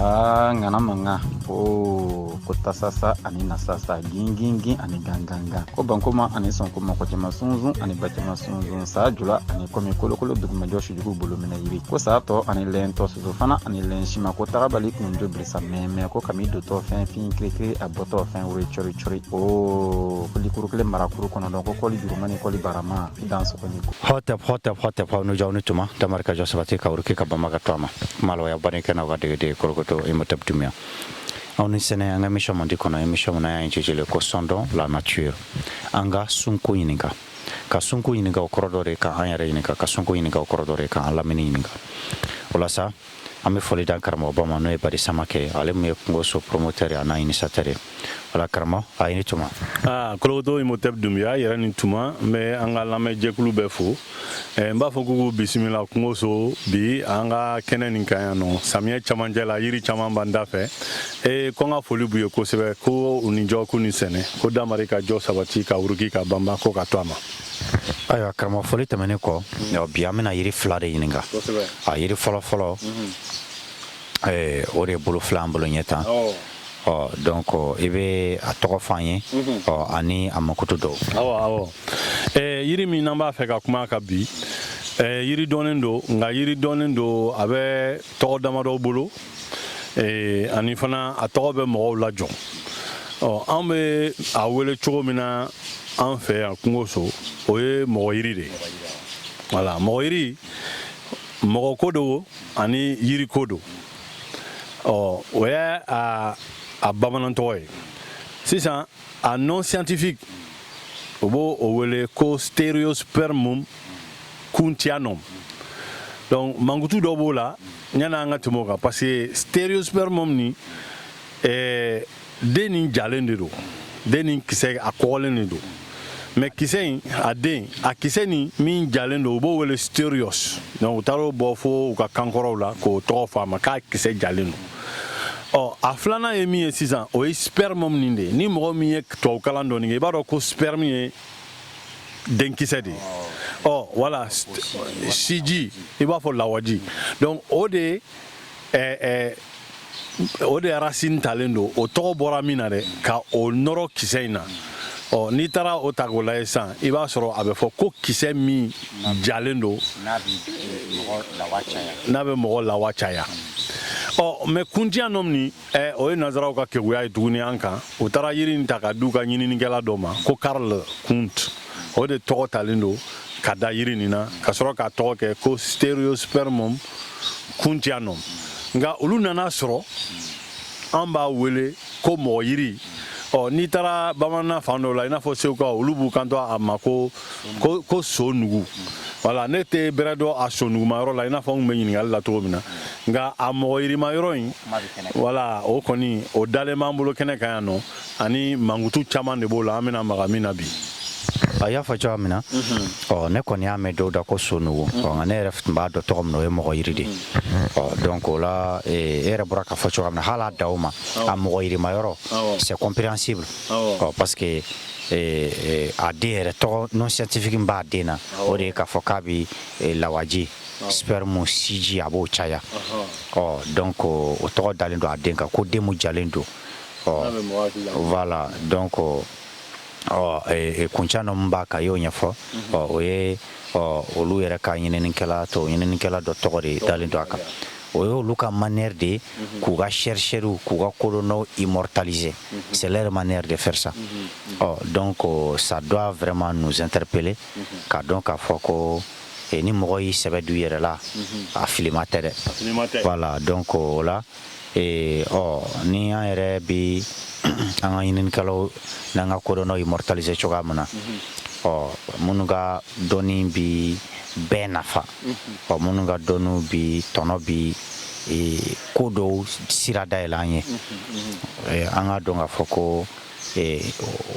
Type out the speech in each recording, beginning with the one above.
ngana manga o kota sasa ani na sasa gingingi ani ganganga ko bankoma ani son kuma ko jama sunzu ani bajama sunzu sa jula ani komi kolokolo duguma joshi jugu bolomina yiri ko sa to ani lento su fana ani len shima ko tarabali kun do brisa meme ko kami do to fin krikri aboto fin wuri chori o ko likurukle marakuru kono don ko koli jurumani koli barama dans ko ni hotep no jawni tuma tamarka josabati kawruki kabamaga toma malo ya bani kana wa de korokoto imotep tumia on sene anga mission mondi kono emission na ya injile ko sondo la nature anga sunku yininga ka sunku yininga o korodore ka anyare yininga ka sunku yininga o korodore ka alamini yininga wala sa ame foli dan karamo bama no e bari samake ale me ko so promoteur ana initiateur wala karamo ayini tuma korokoto imotep dumia yerani tuma me anga lame jekulu befo mba fokugu bisimila kungoso bi anga keneni kayano samia chamanjela yiri chamamba ndafe konga foli buye ko sebe ko unijo ko ni sene ko damarika jo sabati ka uruki ka bamba ko ka twama ayo karamo foli tamene ko bi amena yiri flade yininga yiri folo ore bulu flambulo nyeta donc ibe atoko fanye ani amakuto do awo yiri mi namba fe ka kuma ka bi yiri donendo nga yiri donendo abe to damado bulu ani fana atoko be mo la jon ambe awele chomina an fe kungoso oye mo yiri de voilà mo yiri mo kodo ani yiri kodo oya a bamanan toy sisan a non scientifique obo owele ko stereospermum kuntianum donc mangutu dobo la nyana nga tumoka parce que stereospermum ni deni jalendero deni kise akolendero mais kise a den a kise ni min jalendo obo wele stereos donc taro bofo ka kankoro la ko to fama ka kise jalendo a flana emi sisan o spermum ninde ni mo mi ek to kalando ni ba do ko sperme ye denkise de voilà cg e ba fo lawaji donc o de racine talendo o to bora minare ka o noro kiseina ni tara o tagola esan i ba soro abe fo ko kise mi jalendo na be mo la wachaya me kuntia nomni o e nazaraw ka keguya tuguni anka o tara yiri ni taka duka nyini ni gela doma ko Karl Kunt o de to talendo kada yiri ni na ka soro ka to ke ko stereospermum kuntianom nga ulu nana soro amba wele ko mo yiri ni tara bamana fando la ina fo seuka ulubu kanto amako ko sonugu voilà nete bredo a sonugu mayro la ina fo ngeni ngal la to mina nga amoyiri mayro yin voilà o koni o dale mambulo kene kayano ani mangutu chama de bola amina magamina bi aya fa jamina ne koni ame do da ko sonugu ngane ref ba do tom no e mo yiridi donc là era braka fa jamina hala dauma amoyiri mayro c'est compréhensible parce que adere to non scientifique mba dena o de ka fokabi lawaji sperme cg abo chaya donc o to dalendo adenka ko demu jalendo voilà donc kunchano mba ka yo nyafo olu yere ka nyinen kala to nyinen kala do togori dalendo aka luka manière de kuga chercher ou kuga colono immortaliser c'est leur manière de faire ça donc ça doit vraiment nous interpeller car donc à foko ni moyi sebe du yere la a filimatere voilà donc là ni ere bi anga inin kalo nanga colono immortaliser chogamana munuga doni bi benafa munuga donu bi tono bi kodo sirada elanye anga donga foko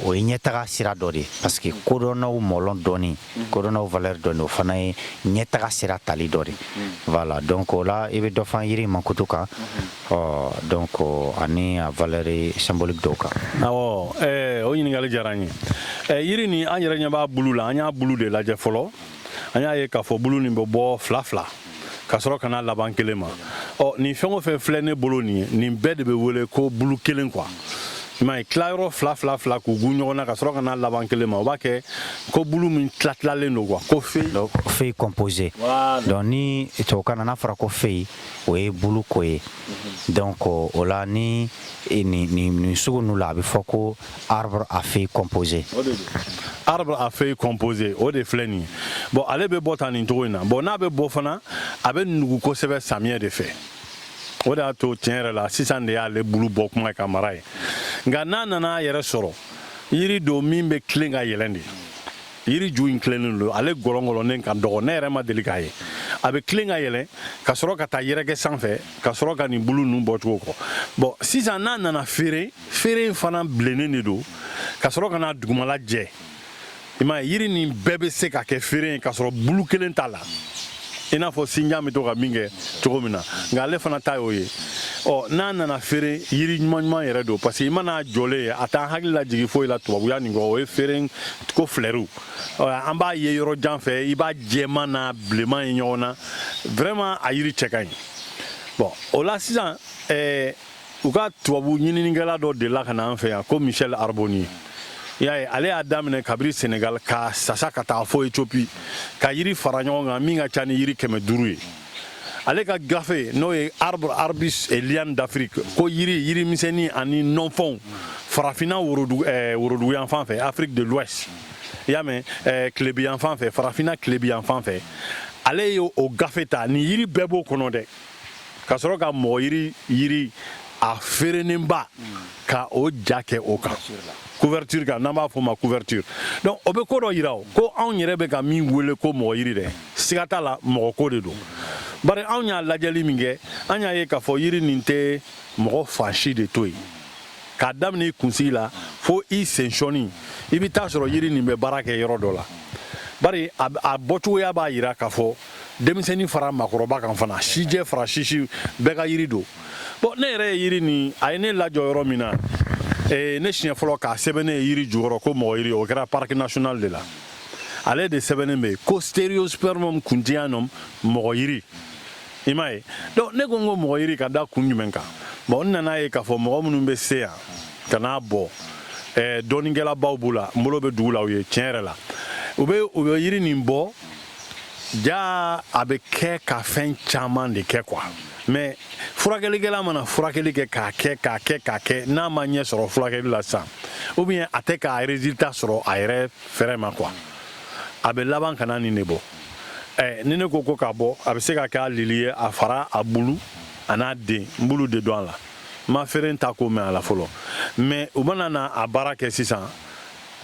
o nyetaga siradori parce que corona ou molon doni corona ou valeur doni o fana nyetaga siratali dori voilà donc là il veut d'offan yiri mankutuka donc ani a valeur symbolique doka o yini ngal jarani yiri ni anyere nyaba bulu la anya bulu de la je folo anya ye ka fo bulu ni bo fla ka soro kana laban kelema nin fɛn o fɛn filɛ ne bolo nin ye nin bɛɛ de bɛ wele ko bulu kelen quoi i m'a ye tilayɔrɔ fila k'u gu ɲɔgɔn na ka sɔrɔ ka na laban kelen ma o b'a kɛ ko bulu min tilalen don quoi ko feuille composée donc ni tubabukan na n'a fɔra ko feuille o ye bulu ko ye donc o la ni nin sugu ninnu la a bɛ fɔ ko arbre à feuille composée arbre à feuille composée o de filɛ nin ye bon ale bɛ bɔ tan nin cogo in na bon n'a bɛ bɔ fana a bɛ nugu kosɛbɛ samiyɛ de fɛ o de y'a to tiɲɛ yɛrɛ la sisan de y'ale bulu bɔ kuma ye ka mara ye nka n'a nana a yɛrɛ sɔrɔ yiri don min bɛ tilen ka yɛlɛn de yiri ju in tilennen don ale gɔlɔngɔlɔnen ka dɔgɔ ne yɛrɛ ma deli k'a ye a bɛ tilen ka yɛlɛn ka sɔrɔ ka taa yɛrɛkɛ sanfɛ ka sɔrɔ ka nin bulu ninnu bɔcogo kɔ bon sisan n'a nana feere in fana bilennen de don ka sɔrɔ ka na dugumala jɛ i m'a ye yiri nin bɛɛ bɛ se ka kɛ feere ye ka sɔrɔ bulu kelen t'a la i n'a fɔ sinjan bɛ to ka min kɛ cogo min na nka ale fana ta y'o ye n'a nana feere yiri ɲuman yɛrɛ don parce que i mana jɔlen ye a t'an hakili lajigin foyi la tubabuya nin kɔ o ye feere ko filɛriw an b'a ye yɔrɔ jan fɛ i b'a jɛman na bilenman ye ɲɔgɔn na vraiment a yiri cɛ ka ɲi bon o la sisan u ka tubabu ɲininikɛla dɔ delila ka na an fɛ yan ko Michel Arboni y'a ye ale y'a daminɛ kabiri Senegal ka sasa ka taa fɔ Ethiopie ka yiri fara ɲɔgɔn kan min ka ca ni yiri 500 ye ale ka gafe n'o ye arbre arbus et liane d'Afrique ko yiri misɛnnin ani nɔnfɛnw farafinna worodugu yan fan fɛ Afrique de l'Ouest i y'a mɛn tilebi yan fan fɛ farafinna tilebi yan fan fɛ ale ye o gafe ta nin yiri bɛɛ b'o kɔnɔ dɛ ka sɔrɔ ka mɔgɔ yiri a feerenenba ka o ja kɛ o kan couverture kan n'an b'a fɔ o ma couverture donc o bɛ ko dɔ yira o ko anw yɛrɛ bɛ ka min wele ko mɔgɔ yiri dɛ siga t'a la mɔgɔ ko de don bari anw y'a lajɛli min kɛ an y'a ye k'a fɔ yiri nin tɛ mɔgɔ fan si de to yen k'a daminɛ i kunsigi la fo i sen sɔnni i bɛ taa sɔrɔ yiri nin bɛ baara kɛ yɔrɔ dɔ la bari a bɔcogoya b'a yira k'a fɔ denmisɛnnin fara maakɔrɔba kan fana sijɛ fara sisi bɛɛ ka yiri don bon ne yɛrɛ ye yiri nin a ye ne lajɔ yɔrɔ min na ne siɲɛ fɔlɔ k'a sɛbɛn ne ye yiri jukɔrɔ ko mɔgɔ yiri o kɛra parc national de la ale de sɛbɛnnen bɛ ko stereospermum kuntianum mɔgɔ yiri i m'a ye donc ne ko n ko mɔgɔ yiri ka da kun jumɛn kan bon n nana ye k'a fɔ mɔgɔ minnu bɛ se yan ka n'a bɔ dɔɔnikɛlabaw b'u la n bolo bɛ dugu la u ye tiɲɛ yɛrɛ la u bɛ yiri nin bɔ ja a bɛ kɛ ka fɛn caman de kɛ quoi mais furakɛlikɛla mana furakɛli kɛ k'a kɛ n'a ma ɲɛ sɔrɔ furakɛli la sisan ou bien a tɛ k'a résultat sɔrɔ a yɛrɛ fɛrɛ ma quoi a bɛ laban ka na nin de bɔ ni ne ko k'a bɔ a bɛ se ka kɛ a lili ye a fara a bulu a n'a den n bulu de don a la n ma feere ta ko mɛn a la fɔlɔ mais u mana na a baara kɛ sisan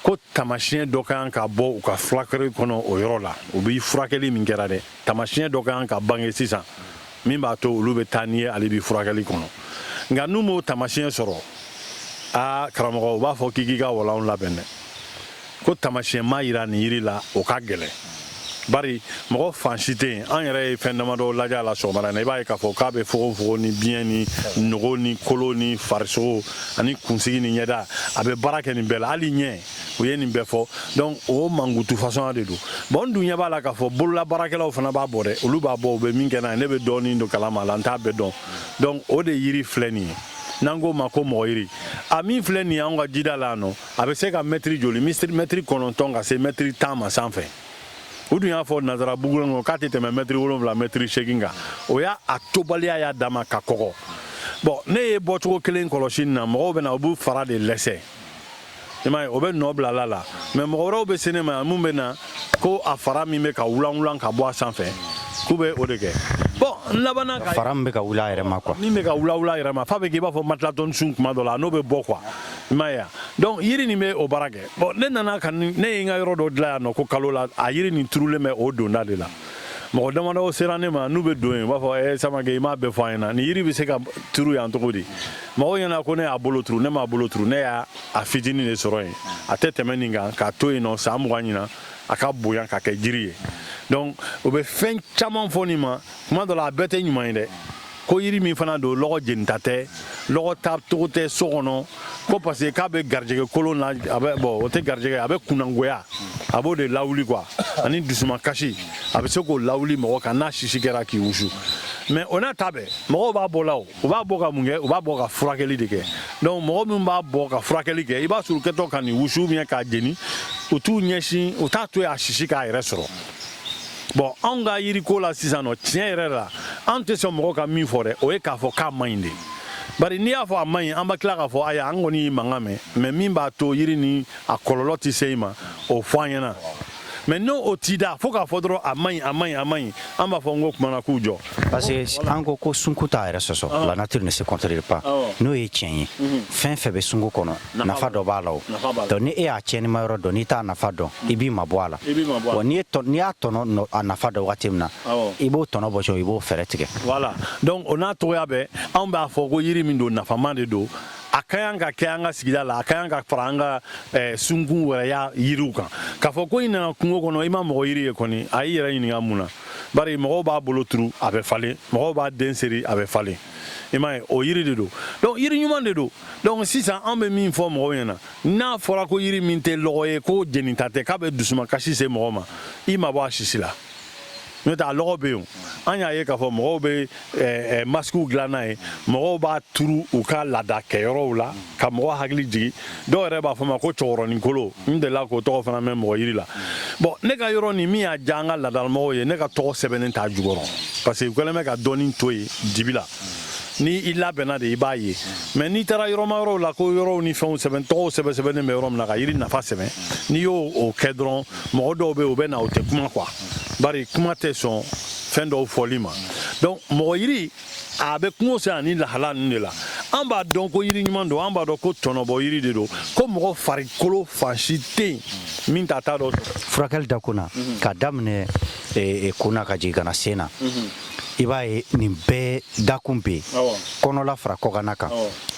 ko tamasiyɛn dɔ ka kan ka bɔ u ka furakɛli kɔnɔ o yɔrɔ la u bɛ furakɛli min kɛra dɛ tamasiyɛn dɔ ka kan ka bange sisan min b'a to olu bɛ taa n'i ye ale bi furakɛli kɔnɔ nka n'u m'o tamasiyɛn sɔrɔ karamɔgɔ u b'a fɔ k'i k'i ka walanw labɛn dɛ ko tamasiyɛn ma yira nin yiri la o ka gɛlɛn bari mɔgɔ fan si tɛ yen an yɛrɛ ye fɛn damadɔ lajɛ a la sɔgɔmada in na i b'a ye k'a fɔ k'a bɛ fogofogo ni biyɛn ni nogo ni kolo ni farisogo ani kunsigi ni ɲɛda a bɛ baara kɛ nin bɛɛ la hali ɲɛ u ye nin bɛɛ fɔ donc o mankutu fasɔn de don bon n dun ɲɛ b'a la k'a fɔ bololabaarakɛlaw fana b'a bɔ dɛ olu b'a bɔ u bɛ min kɛ n'a ye ne bɛ dɔɔnin don kalama a la n t'a bɛɛ dɔn donc o de yiri filɛ nin ye n'an k'o ma ko mɔgɔ yiri a min filɛ nin ye anw ka jida la yan nɔ a bɛ se ka mɛtiri joli mɛtiri 9 ka se mɛtiri 10 ma sanfɛ u dun y'a fɔ nazara bugu kɔnɔ k'a tɛ tɛmɛ mɛtiri 7 mɛtiri 8 kan o y'a tobaliya y'a d'a ma ka kɔgɔ bon ne ye bɔcogo kelen kɔlɔsi nin na mɔgɔw bɛ na u b'u fara de lɛsɛ i m'a ye o bɛ nɔ bila a la mais mɔgɔ wɛrɛw bɛ se ne ma yan mun bɛ na ko a fara min bɛ ka wulan ka bɔ a sanfɛ k'u bɛ o de kɛ bon n labanna ka fara min bɛ ka wuli a yɛrɛ ma quoi min bɛ ka wula a yɛrɛ ma f'a bɛ k'i b'a fɔ matelas sun tuma dɔ la n'o bɛ bɔ quoi i m'a ye wa donc yiri nin bɛ o baara kɛ bon ne nana ka ne ye n ka yɔrɔ dɔ dilan yan nɔ ko kalo la a yiri nin turulen bɛ o donda de la mɔgɔ damadɔ sera ne ma n'u bɛ don yen u b'a fɔ Samakɛ i m'a bɛɛ fɔ an ɲɛna nin yiri bɛ se ka turu yan cogo di mɔgɔw ɲɛna ko ne y'a bolo turu ne m'a bolo turu ne y'a fitinin de sɔrɔ yen a tɛ tɛmɛ nin kan k'a to yen nɔ san 20 ɲina a ka bonya ka kɛ jiri ye donc o bɛ fɛn caman fɔ nin ma tuma dɔ la a bɛɛ tɛ ɲuman ye dɛ ko yiri min fana do lɔgɔ jenita tɛ lɔgɔ ta togo tɛ so kɔnɔ ko parce que k'a bɛ garijɛgɛ kolon na a bɛ bon o tɛ garijɛgɛ a bɛ kunnangoya a b'o de lawuli quoi ani dusuma kasi a bɛ se k'o lawuli mɔgɔ kan n'a sisi kɛra k'i wusu mais o n'a ta bɛɛ mɔgɔw b'a bɔ la o u b'a bɔ ka mun kɛ u b'a bɔ ka furakɛli de kɛ donc mɔgɔ min b'a bɔ ka furakɛli kɛ i b'a sɔrɔ kɛtɔ ka nin wusu bien k'a jeni u t'u ɲɛsin u t'a to yen a sisi k'a yɛrɛ sɔrɔ bon anw ka yiriko la sisan nɔ tiɲɛ yɛrɛ la an tɛ sɔn mɔgɔ ka min fɔ dɛ o ye k'a fɔ k'a man ɲi de bari n'i y'a fɔ a man ɲi an bɛ tila k'a fɔ aya an kɔni y'i mankan mɛn mais min b'a to yiri ni a kɔlɔlɔ tɛ se i ma o fɔ an ɲɛna mais n'o o t'i da fo k'a fɔ dɔrɔn a man ɲi a man ɲi a man ɲi an b'a fɔ n ko kumana k'u jɔ. parce que an ko ko sunko t'a yɛrɛ sɔsɔ la nature ne se contredit pas n'o ye tiɲɛ ye fɛn fɛn bɛ sunko kɔnɔ nafa dɔ b'a la o donc ni e y'a tiɲɛnima yɔrɔ dɔn n'i t'a nafa dɔn i b'i mabɔ a la bon n'i y'a tɔnɔ a nafa dɔn wagati min na i b'o tɔnɔ bɔ i b'o fɛɛrɛ tigɛ. voilà donc o n'a togoya bɛɛ anw b'a fɔ ko yiri min don nafama de don a ka yan ka kɛ an ka sigida la a ka yan ka fara an ka sunkun wɛrɛya yiriw kan k'a fɔ ko i nana kungo kɔnɔ i ma mɔgɔ yiri ye kɔni a y'i yɛrɛ ɲininka mun na bari mɔgɔw b'a bolo turu a bɛ falen mɔgɔw b'a den seri a bɛ falen i m'a ye o yiri de don donc yiri ɲuman de don donc sisan an bɛ min fɔ mɔgɔw ɲɛna n'a fɔra ko yiri min tɛ lɔgɔ ye ko jenita tɛ k'a bɛ dusuma kasi se mɔgɔ ma i ma bɔ a sisi la n'o tɛ a lɔgɔ bɛ yen an y'a ye k'a fɔ mɔgɔw bɛ masikiw dilan n'a ye mɔgɔw b'a turu u ka laada kɛyɔrɔw la ka mɔgɔ hakili jigin dɔw yɛrɛ b'a fɔ ma ko cɛkɔrɔnin kolo n delila k'o tɔgɔ fana mɛn mɔgɔ yiri la bon ne ka yɔrɔ nin min y'a diya an ka laadalamɔgɔw ye ne ka tɔgɔ sɛbɛnnen t'a jukɔrɔ parce que u kɛlen bɛ ka dɔɔnin to yen dibi la ni i labɛnna de i b'a ye mais n'i taara yɔrɔma yɔrɔw la ko yɔrɔw ni fɛnw sɛbɛn tɔgɔw sɛbɛnnen bɛ yɔrɔ min na ka yiri nafa sɛbɛn n'i y'o kɛ dɔrɔn mɔgɔ dɔw bɛ yen u bɛ na u tɛ kuma quoi bari kuma tɛ sɔn fɛn dɔw fɔli ma donc mɔgɔ yiri a bɛ kungo se ani lahala ninnu de la an b'a dɔn ko yiri ɲuman don an b'a dɔn ko tɔnɔbɔ yiri de don ko mɔgɔ farikolo fan si tɛ yen min t'a ta dɔ furakɛli da kunna k'a daminɛ kunna ka jigin ka na sen na i b'a ye nin bɛɛ dakun bɛ yen kɔnɔla fara kɔkanna kan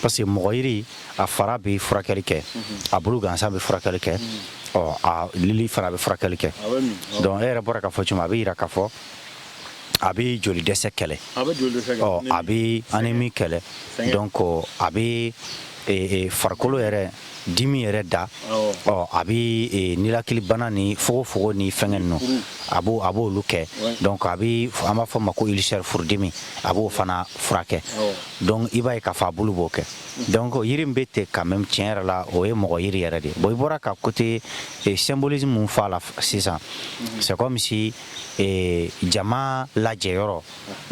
parce que mɔgɔ yiri a fara bɛ furakɛli kɛ a bolo gansan bɛ furakɛli kɛ a lili fana bɛ furakɛli kɛ donc e yɛrɛ bɔra k'a fɔ cogo min a bɛ yira k'a fɔ a bɛ joli dɛsɛ kɛlɛ a bɛ anémie kɛlɛ donc a bɛ farikolo yɛrɛ dimi yɛrɛ da a bɛ ninakilibana ni fogofogo ni fɛngɛ ninnu a b'olu kɛ donc a bɛ an b'a fɔ ma ko ulcère furudimi a b'o fana furakɛ donc i b'a ye k'a fɔ a bolo b'o kɛ donc yiri min bɛ ten quand même tiɲɛ yɛrɛ la o ye mɔgɔ yiri yɛrɛ de bon i bɔra ka côté symbolisme mun fɔ a la sisan c'est comme si jama lajɛyɔrɔ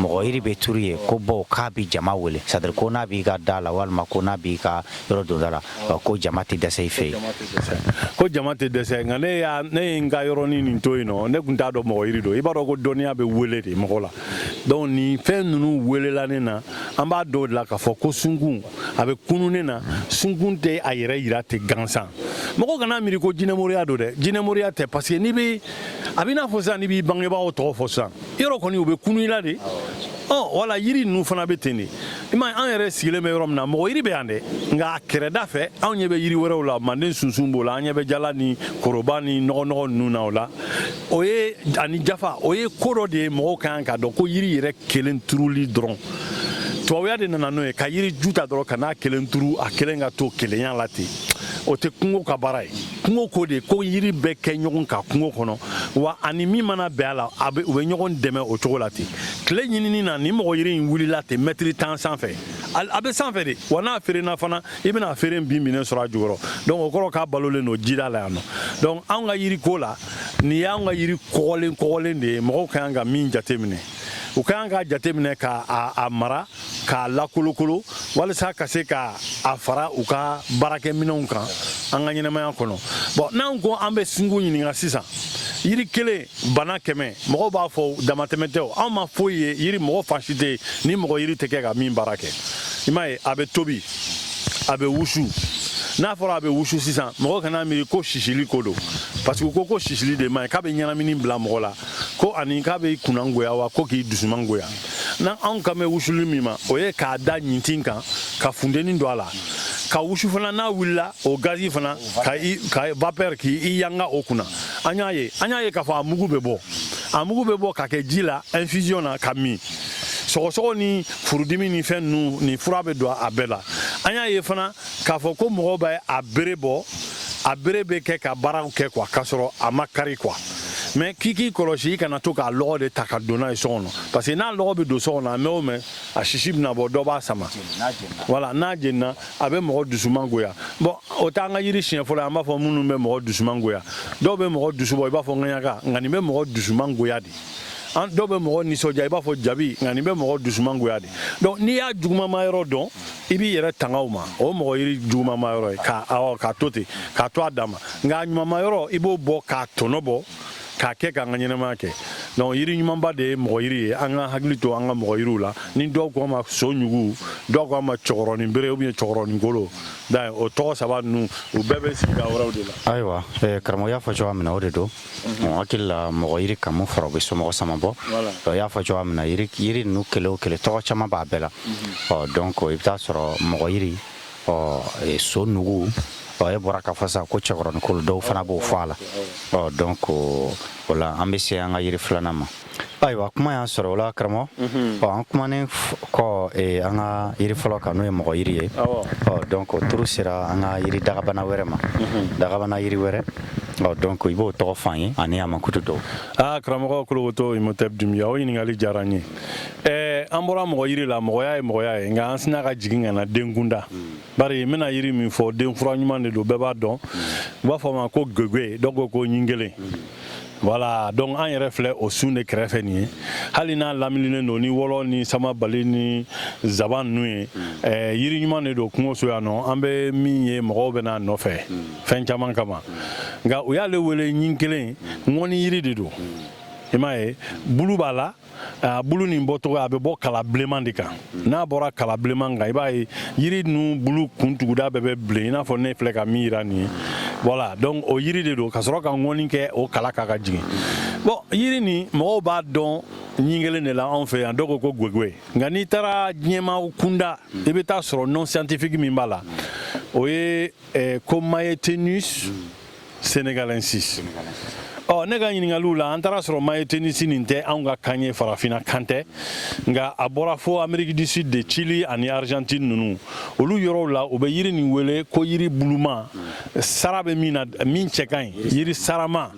mɔgɔ yiri bɛ turu ye ko bɔn k'a bɛ jama wele c'est à dire ko n'a b'i ka da la walima ko n'a b'i ka yɔrɔ donda la ko jama tɛ dɛsɛ i fɛ yen ko jama tɛ dɛsɛ nka ne ye n ka yɔrɔnin nin to yen nɔ ne tun t'a dɔn mɔgɔ yiri don i b'a dɔn ko dɔnniya bɛ wele de mɔgɔ la donc nin fɛn ninnu welela ne na an b'a dɔw de la k'a fɔ ko sunkun a bɛ kunu ne na sunkun tɛ a yɛrɛ yira ten gansan mɔgɔ kana miiri ko jinɛmoriya don dɛ jinɛmoriya tɛ parce que n'i bɛ a bɛ n'a fɔ sisan n'i b'i bangebaaw tɔgɔ fɔ sisan yɔrɔ kɔni u bɛ kunu i la de wala yiri ninnu fana bɛ ten de i ma an yɛrɛ sigilen bɛ yɔrɔ min na mɔgɔ yiri bɛ yan dɛ nka a kɛrɛda fɛ anw ɲɛ bɛ yiri wɛrɛw la manden sunsun b'o la an ɲɛ bɛ jala ni koroba ni nɔgɔnɔgɔ ninnu na o la o ye ani jafa o ye ko dɔ de ye mɔgɔw ka kan k'a dɔn ko yiri yɛrɛ kelen turuli dɔrɔn tubabuya de nana n'o ye ka yiri ju ta dɔrɔn ka n'a kelen turu a kelen ka to kelenya la ten o tɛ kungo ka baara ye kungo ko de ko yiri bɛ kɛ ɲɔgɔn ka kungo kɔnɔ wa ani min mana bɛn a la u bɛ ɲɔgɔn dɛmɛ o cogo la ten tile ɲinini na ni mɔgɔ yiri in wulila ten mɛtiri 10 sanfɛ a bɛ sanfɛ de wa n'a feerena fana i bɛna feere bin minɛ sɔrɔ a jukɔrɔ donc o kɔrɔ k'a balolen don jida la yan nɔ donc anw ka yiri ko la nin y'anw ka yiri kɔgɔlen de ye mɔgɔw ka kan ka min jateminɛ u ka kan ka jateminɛ k'a mara k'a lakolokolo walasa ka se ka a fara u ka baarakɛminɛnw kan an ka ɲɛnamaya kɔnɔ bon n'an ko an bɛ sungun ɲininka sisan yiri kelen bana 100 mɔgɔw b'a fɔ damatɛmɛ tɛ o anw ma foyi ye yiri mɔgɔ fan si tɛ yen ni mɔgɔ yiri tɛ kɛ ka min baara kɛ i m'a ye a bɛ tobi a bɛ wusu n'a fɔra a bɛ wusu sisan mɔgɔ kana miiri ko sisili ko don parce que ko sisili de man ɲi k'a bɛ ɲɛnamini bila mɔgɔ la ko ani k'a bɛ kunna goya wa ko k'i dusuma goya na anw kan bɛ wusuli min ma o ye k'a da ɲintin kan ka funteni don a la ka wusu fana n'a wulila o gazi fana ka vapeur k'i yanga o kunna an y'a ye k'a fɔ a mugu bɛ bɔ ka kɛ ji la infusion na ka min sɔgɔsɔgɔ ni furudimi ni fɛn ninnu ni fura bɛ don a bɛɛ la an y'a ye fana k'a fɔ ko mɔgɔw bɛ a bere bɔ a bere bɛ kɛ ka baaraw kɛ quoi k'a sɔrɔ a ma kari quoi mais k'i kɔlɔsi i kana to k'a lɔgɔ de ta ka don n'a ye so kɔnɔ parce que n'a lɔgɔ bɛ don so kɔnɔ a mɛn o mɛn a sisi bɛna bɔ dɔ b'a sama voilà n'a jenina a bɛ mɔgɔ dusuman goya bon o t'an ka yiri siɲɛ fɔlɔ an b'a fɔ minnu bɛ mɔgɔ dusuman goya dɔw bɛ mɔgɔ dusu bɔ i b'a fɔ ŋaɲaka nka nin bɛ mɔgɔ dusuman goya de dɔw bɛ mɔgɔ nisɔndiya i b'a fɔ jabi nka nin bɛ mɔgɔ dusuman goya de donc n'i y'a jugumama yɔrɔ dɔn i b'i yɛrɛ tanga o ma o mɔgɔ yiri jugumama yɔrɔ ye k'a to ten k'a to a dan ma nka a ɲumanma yɔrɔ i b'o bɔ k'a tɔnɔ bɔ k'a kɛ k'an ka ɲɛnɛmaya kɛ donc yiri ɲumanba de ye mɔgɔ yiri ye an ka hakili to an ka mɔgɔ yiriw la ni dɔw ko a ma so ɲugu dɔw ko a ma cɛkɔrɔni bere ou bien cɛkɔrɔni golo o tɔgɔ saba ninnu u bɛɛ bɛ sigida wɛrɛw de la ayiwa karamɔgɔ y'a fɔ cogoya min na o de don hakili la mɔgɔ yiri kan mun fara u bɛ somɔgɔ sama bɔ y'a fɔ cogoya min na yiri ninnu kelen o kelen tɔgɔ caman b'a bɛɛ la donc i bɛ taa sɔrɔ mɔgɔ yiri so nugu e bɔra k'a fɔ sa ko cɛkɔrɔni kolo dɔw fana b'o fɔ a la donc o la an bɛ se an ka yiri filanan ma ayiwa kuma y'an sɔrɔ o la karamɔgɔ an kumanen kɔ an ka yiri fɔlɔ kan n'o ye mɔgɔ yiri ye donc o turu sera an ka yiri dagabana wɛrɛ ma dagabana yiri wɛrɛ donc i b'o tɔgɔ fɔ an ye ani a mankutu dɔw karamɔgɔ Kologoto Imhotep Dunbiya o ɲininkali diyara n ye an bɔra mɔgɔ yiri la mɔgɔya ye mɔgɔya ye nka an sina ka jigin ka na denkunda bari n bɛna yiri min fɔ den fura ɲuman de don bɛɛ b'a dɔn u b'a fɔ o ma ko gege dɔw ko ɲin kelen voilà donc an yɛrɛ filɛ o sun de kɛrɛfɛ nin ye hali n'a laminilen don ni wɔlɔ ni samabali ni zaban ninnu ye yiri ɲuman de don kungoso yan nɔ an bɛ min ye mɔgɔw bɛ n'a nɔfɛ fɛn caman kama nka u y'ale wele ɲin kelen ŋɔni yiri de don i m'a ye bulu b'a la bulu nin bɔcogo a bɛ bɔ kala bilenman de kan n'a bɔra kala bilenman kan i b'a ye yiri ninnu bulu kuntuguda bɛɛ bɛ bilen i n'a fɔ ne filɛ ka min yira nin ye voilà donc o yiri de don ka sɔrɔ ka ŋɔni kɛ o kala kan ka jigin bon yiri nin mɔgɔw b'a dɔn ɲin kelen de la anw fɛ yan dɔw ko gwegwe nka n'i taara diɲɛma kunda i bɛ taa sɔrɔ non scientifique min b'a la o ye ko Mayetenus senegalensis ne ka ɲininkaliw la an taara sɔrɔ Mayetenus nin tɛ anw ka kan ye farafinna kan tɛ nka a bɔra fo Amérique du Sud de Chili ani Argentine ninnu olu yɔrɔw la u bɛ yiri nin wele ko yiri buluma sara bɛ min na min cɛ ka ɲi yiri sarama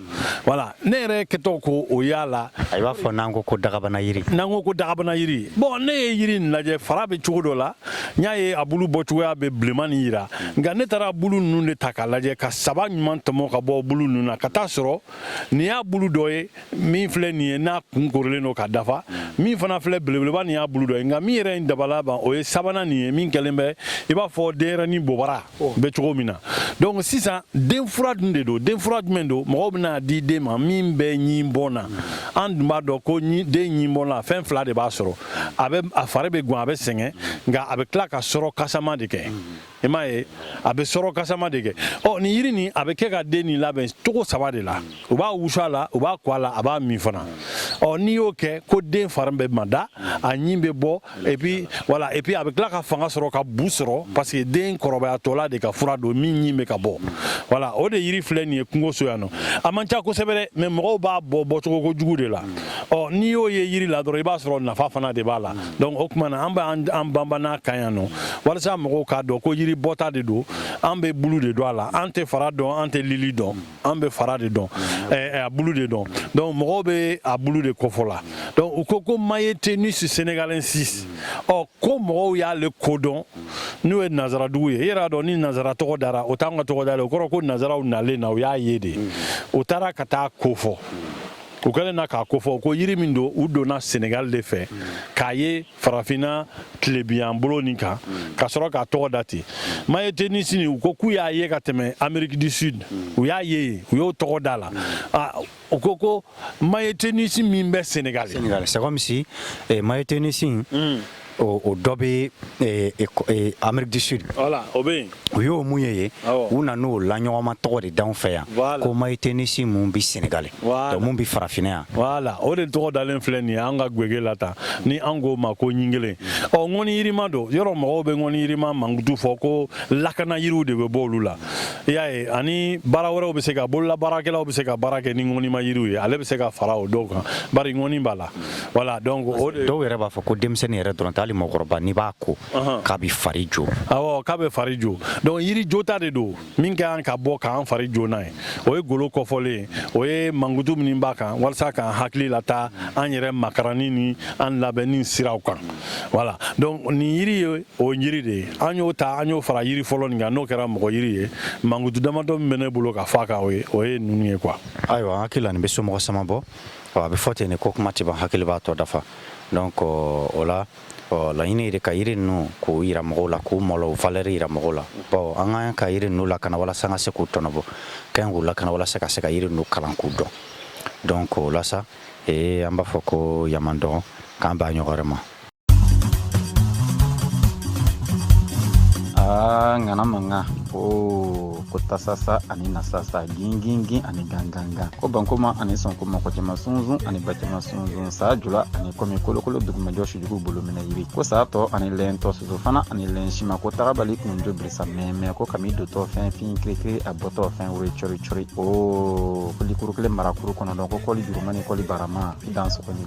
voilà ne yɛrɛ kɛtɔ ko o y'a la i b'a fɔ n'an ko dagabana yiri n'an ko dagabana yiri bon ne ye yiri nin lajɛ fara bɛ cogo dɔ la n y'a ye a bulu bɔcogoya bɛ bilenman nin yira nka ne taara bulu ninnu de ta k'a lajɛ ka saba ɲuman tɔmɔ ka bɔ bulu ninnu na ka taa sɔrɔ nin y'a bulu dɔ ye min filɛ nin ye n'a kun korilen don ka dafa min fana filɛ belebeleba nin y'a bulu dɔ ye nka min yɛrɛ in dabala ban o ye sabanan nin ye min kɛlen bɛ i b'a fɔ denyɛrɛnin bobara bɛ cogo min na donc sisan den fura dun de don den fura jumɛn don mɔgɔw bɛna di den ma min bɛ ɲin bɔn na an dun b'a dɔn ko den ɲin bɔn na fɛn fila de b'a sɔrɔ a fari bɛ gun a bɛ sɛgɛn nka a bɛ tila ka sɔrɔ kasama de kɛ i m'a ye a bɛ sɔrɔ kasama de kɛ nin yiri nin a bɛ kɛ ka den nin labɛn cogo saba de la u b'a wusu a la u b'a ko a la a b'a min fana n'i y'o kɛ ko den fari bɛ mada a ɲin bɛ bɔ et puis voilà et puis a bɛ tila ka fanga sɔrɔ ka bu sɔrɔ parce que den kɔrɔbayatɔla de ka fura don min ɲin bɛ ka bɔ voilà o de yiri filɛ nin ye kungoso yan nɔ a man ca kosɛbɛ dɛ mais mɔgɔw b'a bɔcogo kojugu de la n'i y'o ye yiri la dɔrɔn i b'a sɔrɔ nafa fana de b'a la donc o tuma na an b'an banban n'a kan yan nɔ walasa mɔgɔw k'a dɔn ko yiri bɔta de don an bɛ bulu de dɔn a la an tɛ fara dɔn an tɛ lili dɔn an bɛ fara de dɔn a bulu de dɔn donc mɔgɔw bɛ a bulu de kofɔ la donc u ko Mayetenus senegalensis ko mɔgɔw y'ale kodɔn n'o ye nazaradugu ye i yɛrɛ y'a dɔn ni nazara tɔgɔ dara o t'an ka tɔgɔ da la o kɔrɔ ko nazaraw nalen na u y'a ye de u taara ka taa kofɔ u kɛlen na k'a kofɔ ko yiri min don u donna Senegal de fɛ k'a ye farafinna tilebiyan bolo nin kan ka sɔrɔ k'a tɔgɔ da ten Mayetenus nin u ko k'u y'a ye ka tɛmɛ Amérique du Sud u y'a ye u y'o tɔgɔ da la u ko Mayetenus min bɛ Senegal c'est comme si Mayetenus o dɔ bɛ Amérique du Sud voilà o bɛ yen u y'o mun ye u nan'o laɲɔgɔnma tɔgɔ de d'anw fɛ yan ko Mayitenisi mun bi Sénégal donc mun bi farafinna yan voilà o de tɔgɔ dalen filɛ nin ye an ka gwege la tan ni an ko ma ko ɲingelen ŋɔni yirima don yɔrɔ mɔgɔw bɛ ŋɔni yirima mankutu fɔ ko lakana yiriw de bɛ bɔ olu la i y'a ye ani baara wɛrɛw bɛ se ka bolola baarakɛlaw bɛ se ka baara kɛ ni ŋɔnima yiriw ye ale bɛ se ka fara o dɔw kan bari ŋɔni b'a la voilà donc o de dɔw yɛrɛ b'a fɔ ko denmisɛnnin yɛrɛ dɔrɔn tɛ hali mɔgɔkɔrɔba n'i b'a ko k'a bɛ fari jo awɔ k'a bɛ fari jo donc yiri jota de don min ka kan ka bɔ k'an fari jo n'a ye o ye golo kɔfɔlen ye o ye mankutu min b'a kan walasa k'an hakili lata an yɛrɛ makarani ni an labɛnni siraw kan voilà donc nin yiri ye o yiri de ye an y'o ta an y'o fara yiri fɔlɔ nin kan n'o kɛra mɔgɔ yiri ye mankutu damadɔ min bɛ ne bolo ka fɔ a kan o ye ninnu ye quoi ayiwa an hakili la nin bɛ somɔgɔ sama bɔ a bɛ fɔ ten de ko kuma tɛ ban hakili b'a tɔ dafa donc o la laɲini de ka yiri ninnu k'o yira mɔgɔw la k'u mɔlɔ u valeur yira mɔgɔw la bon an ka ka yiri ninnu lakana walasa an ka se k'u tɔnɔbɔ ka ɲi k'u lakana walasa ka se ka yiri ninnu kalan k'u dɔn donc o la sa an b'a fɔ ko yaman dɔgɔ k'an b'a ɲɔgɔn wɛrɛ ma ngana manga ko tasasa ani nasasa gingingi ani ganganga ko bankoma ani sonkoma ko jama sunzun ani bajama sunzun sa jula ani komi kolokolo duguma joshi jugu bolo mina yiri ko sa to ani lento suzu fana ani len shima ko tarabali kun jo brisa meme ko kami do to fin krikri aboto fin wuri chori chori o ko likuru kle marakuru kono don ko koli jurumani koli barama dan so ko ni